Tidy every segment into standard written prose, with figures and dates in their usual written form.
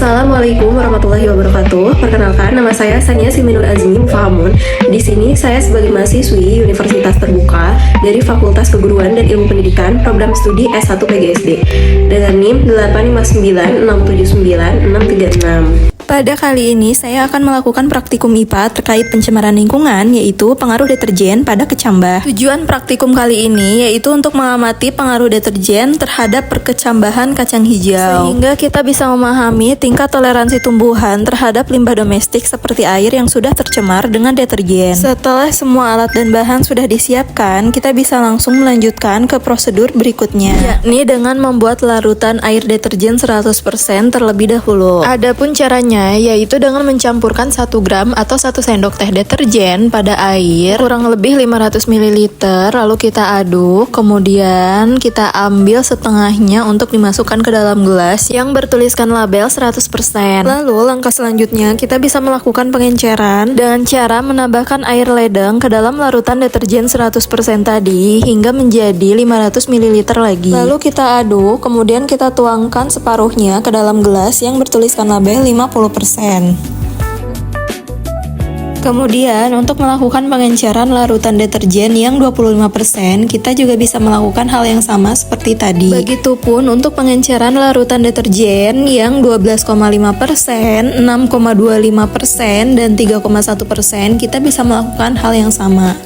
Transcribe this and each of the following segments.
Assalamualaikum warahmatullahi wabarakatuh. Perkenalkan, nama saya Sania Siminur Azmi Mufahamun. Di sini saya sebagai mahasiswi Universitas Terbuka dari Fakultas Keguruan dan Ilmu Pendidikan Program Studi S1 PGSD dengan NIM 859679636. Pada kali ini saya akan melakukan praktikum IPA terkait pencemaran lingkungan, yaitu pengaruh deterjen pada kecambah. Tujuan praktikum kali ini yaitu untuk mengamati pengaruh deterjen terhadap perkecambahan kacang hijau, sehingga kita bisa memahami tingkat toleransi tumbuhan terhadap limbah domestik seperti air yang sudah tercemar dengan deterjen. Setelah semua alat dan bahan sudah disiapkan, kita bisa langsung melanjutkan ke prosedur berikutnya, yakni dengan membuat larutan air deterjen 100% terlebih dahulu. Adapun caranya yaitu dengan mencampurkan 1 gram atau 1 sendok teh deterjen pada air kurang lebih 500 ml, lalu kita aduk, kemudian kita ambil setengahnya untuk dimasukkan ke dalam gelas yang bertuliskan label 100%. Lalu langkah selanjutnya kita bisa melakukan pengenceran dengan cara menambahkan air ledeng ke dalam larutan deterjen 100% tadi hingga menjadi 500 ml lagi. Lalu kita aduk, kemudian kita tuangkan separuhnya ke dalam gelas yang bertuliskan label 50%. Kemudian untuk melakukan pengenceran larutan deterjen yang 25%, kita juga bisa melakukan hal yang sama seperti tadi. Begitupun untuk pengenceran larutan deterjen yang 12,5%, 6,25%, dan 3,1%, kita bisa melakukan hal yang sama.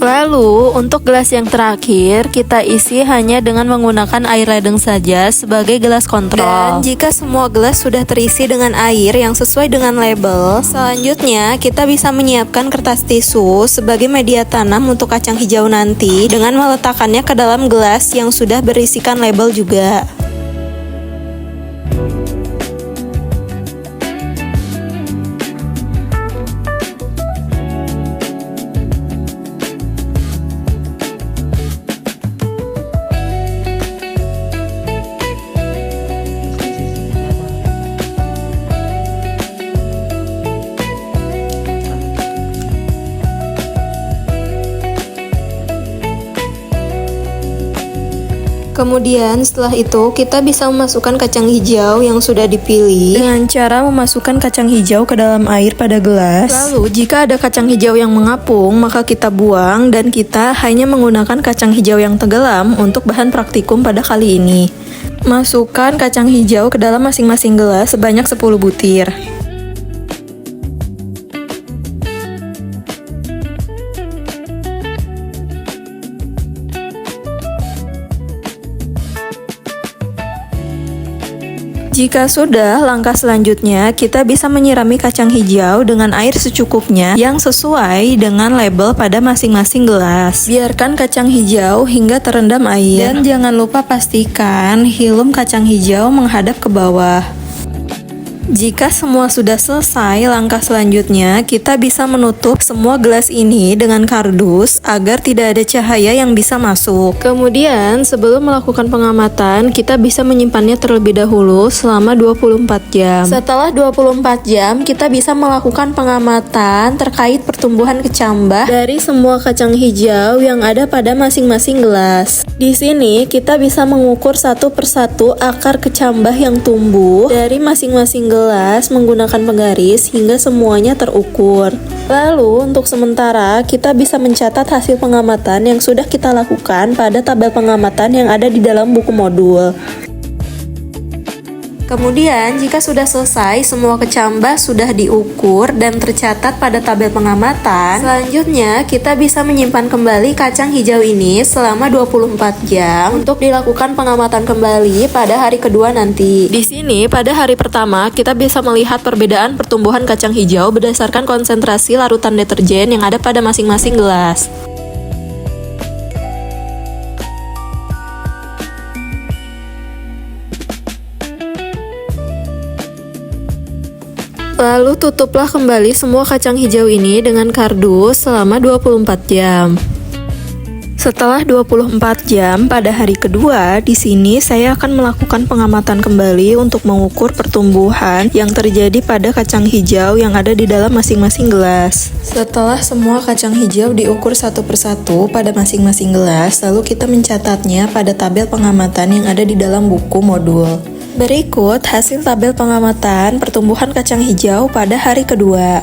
Lalu, untuk gelas yang terakhir, kita isi hanya dengan menggunakan air ledeng saja sebagai gelas kontrol. Dan jika semua gelas sudah terisi dengan air yang sesuai dengan label, selanjutnya kita bisa menyiapkan kertas tisu sebagai media tanam untuk kacang hijau nanti dengan meletakkannya ke dalam gelas yang sudah berisikan label juga. Kemudian setelah itu kita bisa memasukkan kacang hijau yang sudah dipilih dengan cara memasukkan kacang hijau ke dalam air pada gelas. Lalu jika ada kacang hijau yang mengapung, maka kita buang dan kita hanya menggunakan kacang hijau yang tenggelam untuk bahan praktikum pada kali ini. Masukkan kacang hijau ke dalam masing-masing gelas sebanyak 10 butir. Jika sudah, langkah selanjutnya kita bisa menyirami kacang hijau dengan air secukupnya yang sesuai dengan label pada masing-masing gelas. Biarkan kacang hijau hingga terendam air dan jangan lupa pastikan hilum kacang hijau menghadap ke bawah. Jika semua sudah selesai, langkah selanjutnya kita bisa menutup semua gelas ini dengan kardus agar tidak ada cahaya yang bisa masuk. Kemudian, sebelum melakukan pengamatan, kita bisa menyimpannya terlebih dahulu selama 24 jam. Setelah 24 jam, kita bisa melakukan pengamatan terkait pertumbuhan kecambah dari semua kacang hijau yang ada pada masing-masing gelas. Di sini, kita bisa mengukur satu persatu akar kecambah yang tumbuh dari masing-masing gelas menggunakan penggaris hingga semuanya terukur. Lalu untuk sementara kita bisa mencatat hasil pengamatan yang sudah kita lakukan pada tabel pengamatan yang ada di dalam buku modul. Kemudian, jika sudah selesai, semua kecambah sudah diukur dan tercatat pada tabel pengamatan. Selanjutnya, kita bisa menyimpan kembali kacang hijau ini selama 24 jam untuk dilakukan pengamatan kembali pada hari kedua nanti. Di sini, pada hari pertama, kita bisa melihat perbedaan pertumbuhan kacang hijau berdasarkan konsentrasi larutan deterjen yang ada pada masing-masing gelas. Lalu tutuplah kembali semua kacang hijau ini dengan kardus selama 24 jam. Setelah 24 jam pada hari kedua, di sini saya akan melakukan pengamatan kembali untuk mengukur pertumbuhan yang terjadi pada kacang hijau yang ada di dalam masing-masing gelas. Setelah semua kacang hijau diukur satu persatu pada masing-masing gelas, lalu kita mencatatnya pada tabel pengamatan yang ada di dalam buku modul. Berikut hasil tabel pengamatan pertumbuhan kacang hijau pada hari kedua.